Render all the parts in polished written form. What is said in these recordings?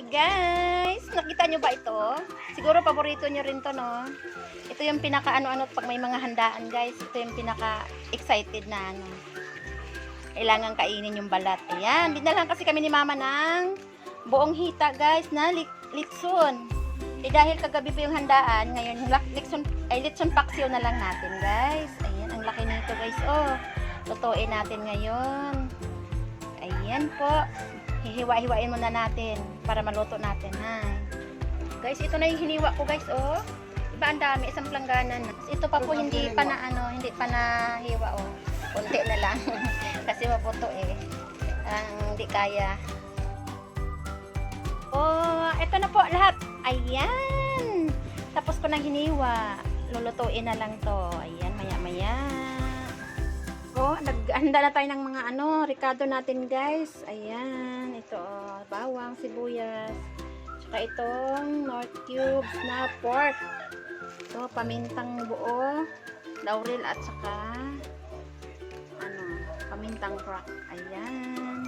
Hi guys! Nakita nyo ba ito? Siguro paborito nyo rin to, no? Ito yung pinaka ano-ano pag may mga handaan, guys. Ito yung pinaka excited na ano. Kailangan kainin yung balat. Ayan, dinalhan kasi kami ni mama ng buong hita, guys, na litson. Dahil kagabi pa yung handaan, ngayon litson paksiw na lang natin, guys. Ayan, ang laki nito, guys. Oh, lutuin natin ngayon. Ayan po. Hihiwa-hiwain muna natin para maluto natin, ha. Guys, ito na yung hiniwa ko, guys, oh. Diba ang dami, isang planggana na. Ito pa po hindi pa na ano, hindi pa na hiwa, oh. Kunti na lang. Kasi maputo eh. Hindi kaya. Oh, ito na po lahat. Ayan. Tapos ko nang hiniwa. Lulutuin na lang to. Ayan, maya-maya. Oh, naghanda na tayo ng mga ano, ricado natin, guys. Ayan, ito oh, bawang, sibuyas. Tsaka itong North cubes na pork. Ito, pamintang buo, laurel at saka ano, pamintang crack. Ayan.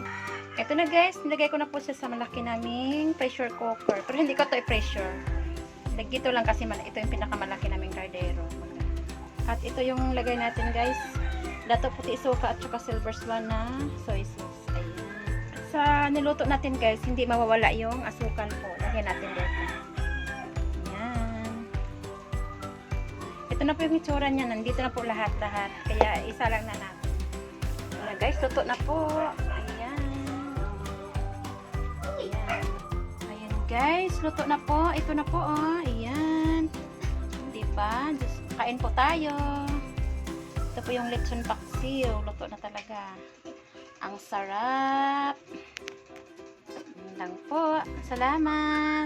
Ito na, guys, nilagay ko na po siya sa malaki naming pressure cooker. Pero hindi ko to i-pressure. Dito lang kasi ito yung pinakamalaki naming kardero. At ito yung lagay natin, guys. Dato puti suka at saka silver swan na soy sauce. Ayan. Sa niluto natin, guys, hindi mawawala yung asukal po. Lagyan natin dito. Ayan. Ito na po yung itsura niya. Nandito na po lahat-lahat. Kaya isa lang na natin. Ayan, guys, luto na po. Ayan. Ayan. Ayan, guys, luto na po. Ito na po, oh. Ayan. Diba? Just kain po tayo. Ito po yung lechon paksiw. Luto na talaga. Ang sarap. Yan lang po. Salamat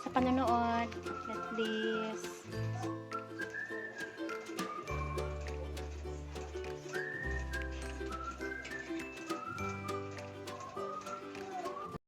sa panonood. God bless.